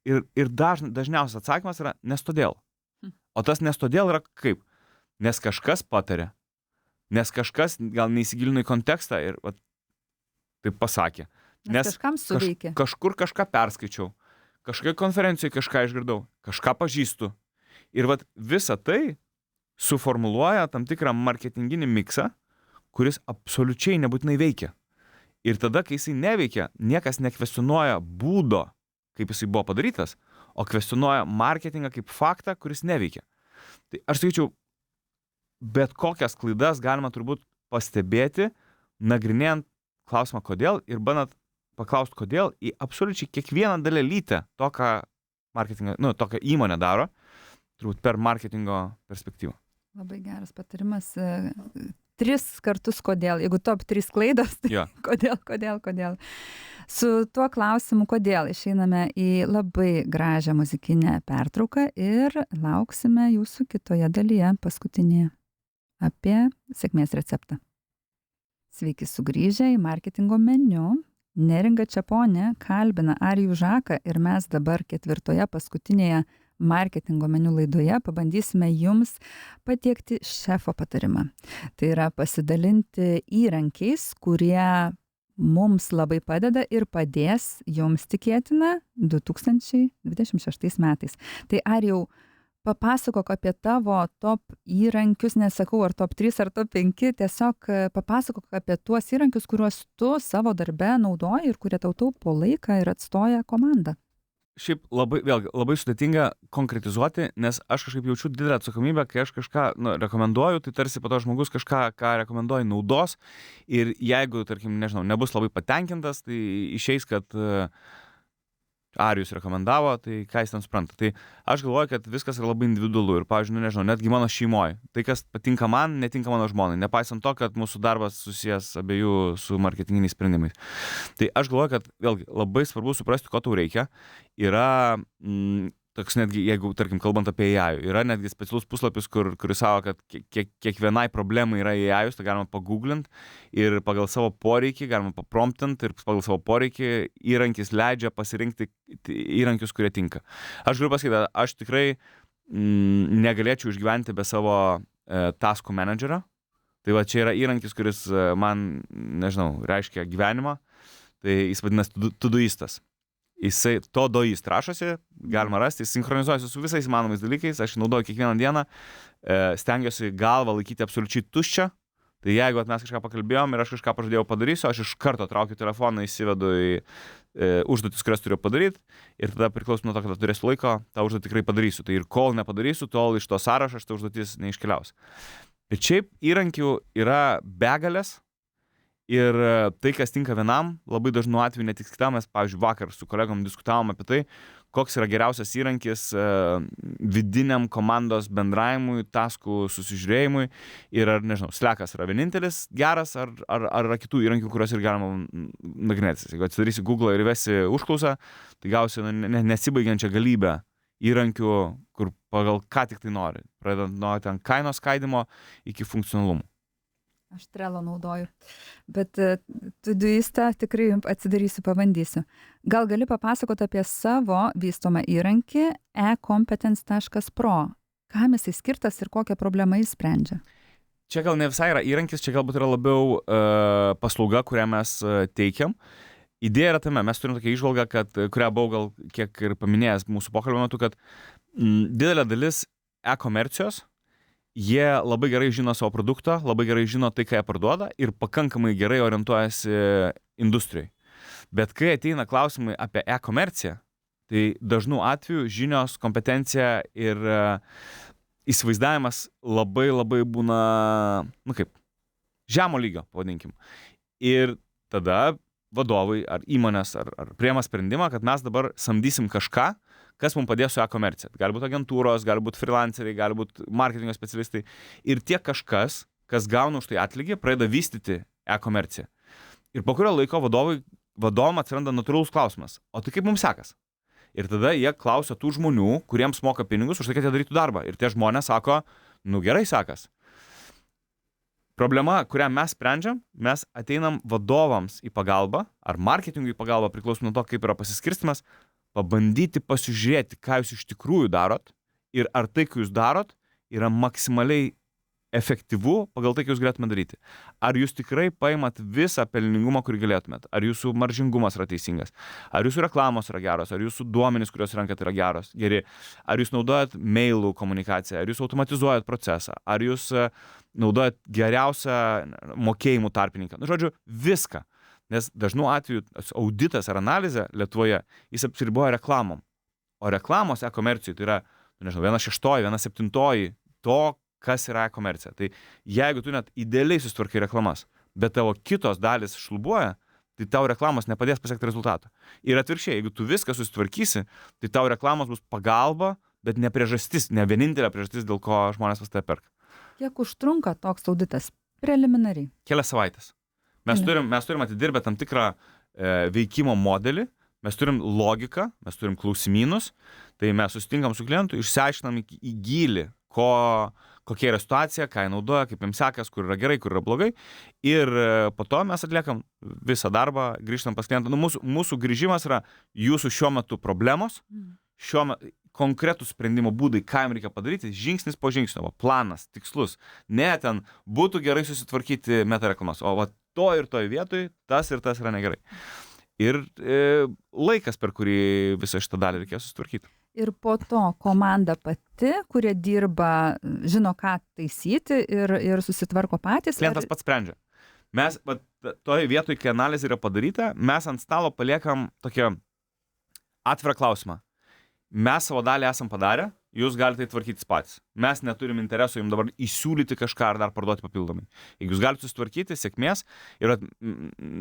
Ir dažniausias atsakymas yra, nes todėl. O tas nes todėl yra kaip? Nes kažkas patarė, nes kažkas gal neįsigilino į kontekstą ir taip pasakė. Nes kažkam suveikė. Kažkur kažką perskaičiau, kažkoje konferencijoje kažką išgirdau, kažką pažįstu. Ir visa tai suformuluoja tam tikrą marketinginį miksą, kuris absoliučiai nebūtinai veikia. Ir tada, kai jisai neveikia, niekas nekvestionuoja būdo, kaip jisai buvo padarytas, o kvestionuoja marketingą kaip faktą, kuris neveikia. Tai aš sakyčiau, bet kokias klaidas galima turbūt pastebėti, nagrinėjant klausimą kodėl ir bandant paklausti kodėl į absoliučiai kiekvieną dalelytę to, ką marketingo, tokią įmonę daro, turbūt per marketingo perspektyvą. Labai geras patarimas. 3 kartus kodėl. Jeigu top 3 klaidos, tai kodėl. Su tuo klausimu kodėl išeiname į labai gražią muzikinę pertrauką ir lauksime jūsų kitoje dalyje, paskutinėje, apie sėkmės receptą. Sveiki sugrįžę į marketingo meniu. Neringa Čeponė kalbina Arijų Žaką ir mes dabar 4 paskutinėje marketingo meniu laidoje pabandysime jums patiekti šefo patarimą. Tai yra pasidalinti įrankiais, kurie mums labai padeda ir padės jums tikėtina 2026 metais. Tai Arijau, papasakok apie tavo top įrankius, nesakau ar top 3 ar top 5, tiesiog papasakok apie tuos įrankius, kuriuos tu savo darbe naudoji ir kurie tau taupo laiką ir atstoja komandą. Šiaip labai sudėtinga konkretizuoti, nes aš kažkaip jaučiu didelę atsakomybę, kai aš kažką rekomenduoju, tai tarsi po to žmogus kažką, ką rekomenduoju, naudos ir jeigu, tarkim, nežinau, nebus labai patenkintas, tai išeis, kad Arijus rekomendavo, tai ką jis ten supranta. Tai aš galvoju, kad viskas yra labai individualu ir, pavyzdžiui, nežinau, netgi mano šeimoje. Tai, kas patinka man, netinka mano žmonai, nepaisant to, kad mūsų darbas susijęs abiejų su marketinginiais sprendimais. Tai aš galvoju, kad vėlgi labai svarbu suprasti, ko tau reikia. Yra toks netgi, jeigu, tarkim, kalbant apie AI, yra netgi specialus puslapis, kuris savo, kad kiekvienai problemai yra AI, tai galima pagooglint ir pagal savo poreikį, galima papromptint ir pagal savo poreikį įrankis leidžia pasirinkti įrankius, kurie tinka. Aš galiu pasakyti, aš tikrai negalėčiau išgyventi be savo taskų menedžerio, Tai va čia yra įrankis, kuris man, nežinau, reiškia gyvenimą. Tai jis vadinasi Todoistas. Jisai Todoist rašosi, galima rasti, jis sinchronizuojasi su visais įmanomais dalykais, aš naudoju kiekvieną dieną, stengiuosi galvą laikyti absoliučiai tuščią. Tai jeigu mes kažką pakalbėjom ir aš kažką pažadėjau padarysiu, aš iš karto traukiu telefoną, įsivedu į užduotis, kurias turiu padaryti ir tada priklausom nuo to, kada turėsiu laiko, tą užduotį tikrai padarysiu. Tai ir kol nepadarysiu, tol iš to sąrašo šitą užduotis neiškeliaus. Bet šiaip įrankių yra begalės ir tai, kas tinka vienam, labai dažnu atveju netiks kitam. Mes, pavyzdžiui, vakar su kolegom diskutavom apie tai, koks yra geriausias įrankis vidiniam komandos bendravimui, taskų susižiūrėjimui ir ar, nežinau, Slackas yra vienintelis geras, ar yra kitų įrankių, kuriuos ir galima nagrinėtis. Jeigu atsidarysi Google ir įvesi užklausą, tai gausi nesibaigiančią galybę įrankių, kur pagal ką tik tai nori, pradedant nuo ten kainos skaidimo iki funkcionalumo. Aš Trello naudoju, bet Todoistą tikrai atsidarysiu, pabandysiu. Gal gali papasakoti apie savo vystomą įrankį e-competence.pro. Kam jisai skirtas ir kokią problemą jis sprendžia? Čia gal ne visai yra įrankis, čia galbūt yra labiau paslauga, kurią mes teikiam. Idėja yra tame, mes turim tokią įžvalgą, kurią buvau gal kiek ir paminėjęs mūsų pokalbio metu, kad didelė dalis e-komercijos, jie labai gerai žino savo produktą, labai gerai žino tai, ką jie parduoda ir pakankamai gerai orientuojasi industrijai. Bet kai ateina klausimai apie e-komerciją, tai dažnu atveju žinios, kompetencija ir įsivaizdavimas labai būna, žemo lygio, pavadinkim. Ir tada vadovai ar įmonės ar priima sprendimą, kad mes dabar samdysim kažką, kas mums padės su e-komercija. Gali būti agentūros, gali būti freelanceriai, gali būti marketingo specialistai. Ir tie kažkas, kas gauna už tai atlygį, pradeda vystyti e-komerciją. Ir po kurio laiko vadovam atsiranda natūralus klausimas. O tai kaip mums sekas? Ir tada jie klausia tų žmonių, kuriems moka pinigus už tai, kad jie darytų darbą. Ir tie žmonės sako, gerai sekas. Problema, kurią mes sprendžiam, mes ateinam vadovams į pagalbą, ar marketingui į pagalbą, priklauso nuo to, kaip yra pasiskirstimas, pabandyti pasižiūrėti, ką jūs iš tikrųjų darot ir ar tai, ką jūs darot, yra maksimaliai efektyvu pagal tai, ką jūs galėtumėte daryti. Ar jūs tikrai paimat visą pelningumą, kurį galėtumėt? Ar jūsų maržingumas yra teisingas? Ar jūsų reklamos yra geros? Ar jūsų duomenys, kuriuos renkat, yra geri? Ar jūs naudojat mailų komunikaciją? Ar jūs automatizuojat procesą? Ar jūs naudojat geriausią mokėjimų tarpininką? Žodžiu, viską. Nes dažnu atveju auditas ar analizė Lietuvoje, jis apsiriboja reklamom. O reklamos e-komercijai tai yra, 1/6, 1/7 to, kas yra e-komercija. Tai jeigu tu net idealiai susitvarkai reklamas, bet tavo kitos dalis šlubuoja, tai tau reklamos nepadės pasiekti rezultato. Ir atvirkščiai, jeigu tu viską susitvarkysi, tai tau reklamos bus pagalba, bet ne priežastis, ne vienintelė priežastis, dėl ko žmonės pas tave perka. Kiek užtrunka toks auditas? Preliminariai. Kelias savaitės. Mes turim atidirbę tam tikrą veikimo modelį, mes turim logiką, mes turim klausimynus, tai mes susitinkam su klientu, išsiaiškinam į gylį, kokia yra situacija, ką jie naudoja, kaip jiems sekas, kur yra gerai, kur yra blogai. Ir po to mes atliekam visą darbą, grįžtam pas klientą. Mūsų grįžimas yra jūsų šiuo metu problemos, konkretų sprendimo būdai, ką jam reikia padaryti, žingsnis po žingsnio, planas, tikslus. Ne ten būtų gerai susitvarkyti metareklamas, o to ir toj vietoj tas ir tas yra negerai. Ir laikas, per kurį visą šitą dalį reikės susitvarkyti. Ir po to komanda pati, kurie dirba, žino, ką taisyti ir susitvarko patys. Klientas pats sprendžia. Mes toj vietoj, kai analizė yra padaryta, mes ant stalo paliekam tokią atvirą klausimą. Mes savo dalį esam padarę, jūs galite tvarkytis patys. Mes neturim interesų jums dabar įsiūlyti kažką ar dar parduoti papildomai. Jeigu jūs galite susitvarkyti, sėkmės. Ir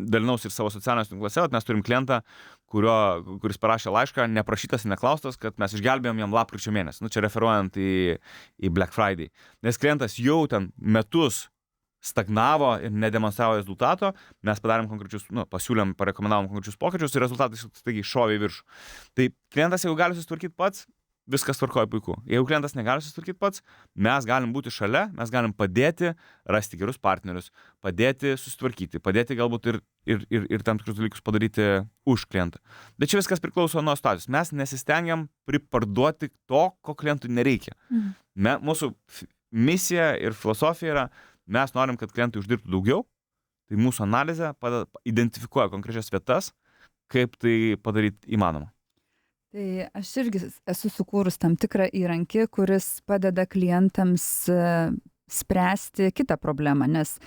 dalinausi ir savo socialiniuose tinkluose, mes turim klientą, kuris parašė laišką, neprašytas ir neklaustas, kad mes išgelbėjom jam lapkričio mėnesį. Čia referuojant į Black Friday. Nes klientas jau ten metus stagnavo ir nedemonstravo rezultato, mes padarėm konkrečius, pasiūlėm, parekomendavom konkrečius pokyčius ir rezultatai staigiai šovė į viršų. Tai klientas, jeigu gali susitvarkyti pats, viskas tvarkoja puiku. Jeigu klientas negali susitvarkyti pats, mes galim būti šalia, mes galim padėti rasti gerus partnerius, padėti susitvarkyti, padėti galbūt ir tam tikrus dalykus padaryti už klientą. Bet čia viskas priklauso nuo situacijos. Mes nesistengiam priparduoti to, ko klientui nereikia. Mūsų misija ir filosofija yra, mes norim, kad klientai uždirbtų daugiau, tai mūsų analizė identifikuoja konkrečias vietas, kaip tai padaryti įmanoma. Tai aš irgi esu sukūrus tam tikrą įrankį, kuris padeda klientams spręsti kitą problemą, nes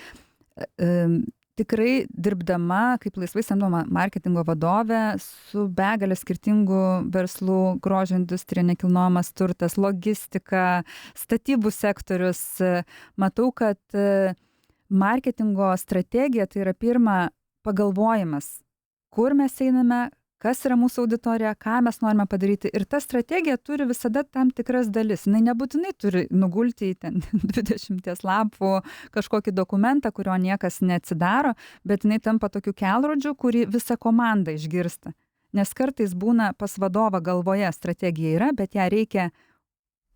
tikrai dirbdama kaip laisvai samdoma marketingo vadovė su begalė skirtingų verslų, grožio industrija, nekilnojamas turtas, logistika, statybų sektorius, matau, kad marketingo strategija tai yra pirma pagalvojimas, kur mes einame, kas yra mūsų auditorija, ką mes norime padaryti. Ir ta strategija turi visada tam tikras dalis. Jis nebūtinai turi nugulti į ten 20 lapų kažkokį dokumentą, kurio niekas neatsidaro, bet jinai tampa tokiu kelrodžiu, kurį visa komanda išgirsta. Nes kartais būna pas vadovą galvoje strategija yra, bet ją reikia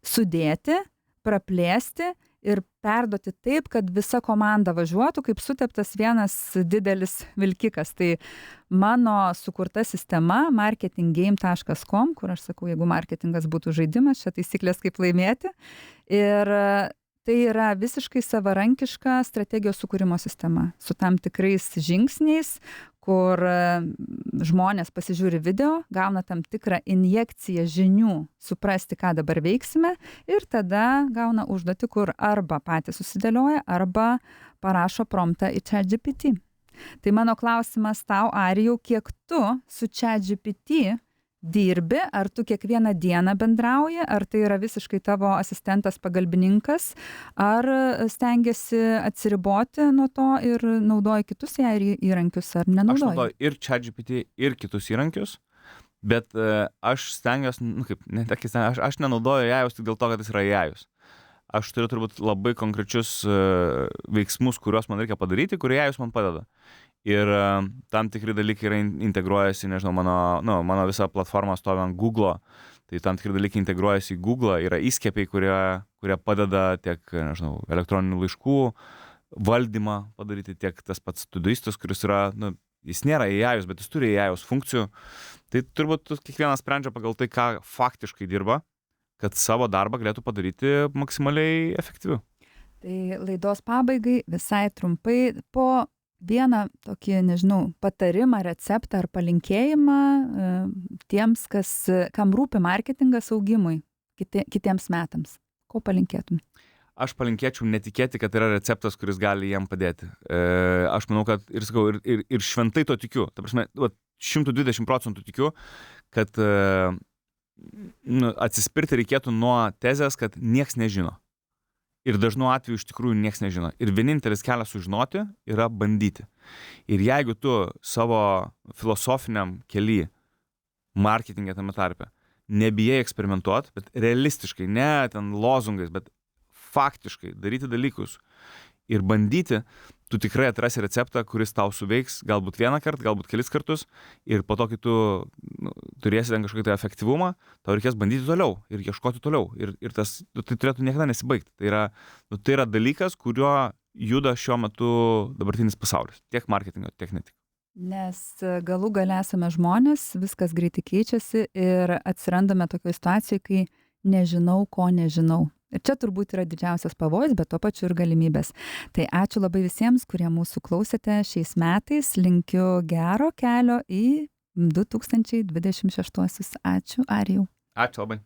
sudėti, praplėsti ir perduoti taip, kad visa komanda važiuotų, kaip suteptas vienas didelis vilkikas. Tai mano sukurta sistema marketinggame.com, kur aš sakau, jeigu marketingas būtų žaidimas, čia taisyklės kaip laimėti. Ir tai yra visiškai savarankiška strategijos sukūrimo sistema su tam tikrais žingsniais, kur žmonės pasižiūri video, gauna tam tikrą injekciją žinių, suprasti, ką dabar veiksime, ir tada gauna užduotį, kur arba patys susidėlioja, arba parašo promptą į ChatGPT. Tai mano klausimas tau, Arijau, kiek tu su ChatGPT dirbi, ar tu kiekvieną dieną bendrauji, ar tai yra visiškai tavo asistentas pagalbininkas, ar stengiasi atsiriboti nuo to ir naudoji kitus įrankius, ar nenaudoji? Aš naudoju ir ChatGPT, ir kitus įrankius, bet aš stengiuosi, aš nenaudoju AI-us tik dėl to, kad jis yra AI-us. Aš turiu turbūt labai konkrečius veiksmus, kuriuos man reikia padaryti, kurie AI-us man padeda. Ir tam tikri dalykai yra integruojasi, nežinau, mano visa platforma stovi ant Google'o, tai tam tikri dalykai integruojasi į Google'ą, yra įskiepiai, kurie padeda tiek, nežinau, elektroninių laiškų valdymą padaryti, tiek tas pats Todoistas, kuris yra, jis nėra AI-us, bet jis turi AI-us funkcijų. Tai turbūt kiekvienas sprendžia pagal tai, ką faktiškai dirba, kad savo darbą galėtų padaryti maksimaliai efektyviau. Tai laidos pabaigai visai trumpai po vieną tokį, nežinau, patarimą, receptą ar palinkėjimą tiems, kam rūpi marketingas augimui kitiems metams. Ko palinkėtum? Aš palinkėčiau netikėti, kad yra receptas, kuris gali jiem padėti. Aš manau, kad ir šventai to tikiu. Ta prasme, 120% tikiu, kad atsispirti reikėtų nuo tezės, kad nieks nežino. Ir dažnu atveju iš tikrųjų nieks nežino. Ir vienintelis kelias sužinoti yra bandyti. Ir jeigu tu savo filosofiniam kely, marketingė tame tarpe, nebijai eksperimentuoti, bet realistiškai, ne ten lozungais, bet faktiškai daryti dalykus ir bandyti, tu tikrai atrasi receptą, kuris tau suveiks galbūt vieną kartą, galbūt kelis kartus, ir po to, kai tu turėsi ten kažkokį tai efektyvumą, tau reikės bandyti toliau ir ieškoti toliau. Ir tai turėtų niekada nesibaigti. Tai yra dalykas, kuriuo juda šiuo metu dabartinis pasaulis. Tiek marketingo, tiek ne tik. Nes galų gale esame žmonės, viskas greitai keičiasi ir atsirandame tokioje situacijoje, kai nežinau, ko nežinau. Ir čia turbūt yra didžiausias pavojus, bet tuo pačiu ir galimybės. Tai ačiū labai visiems, kurie mūsų klausėte šiais metais. Linkiu gero kelio į 2026. Ačiū, Arijau. Ačiū labai.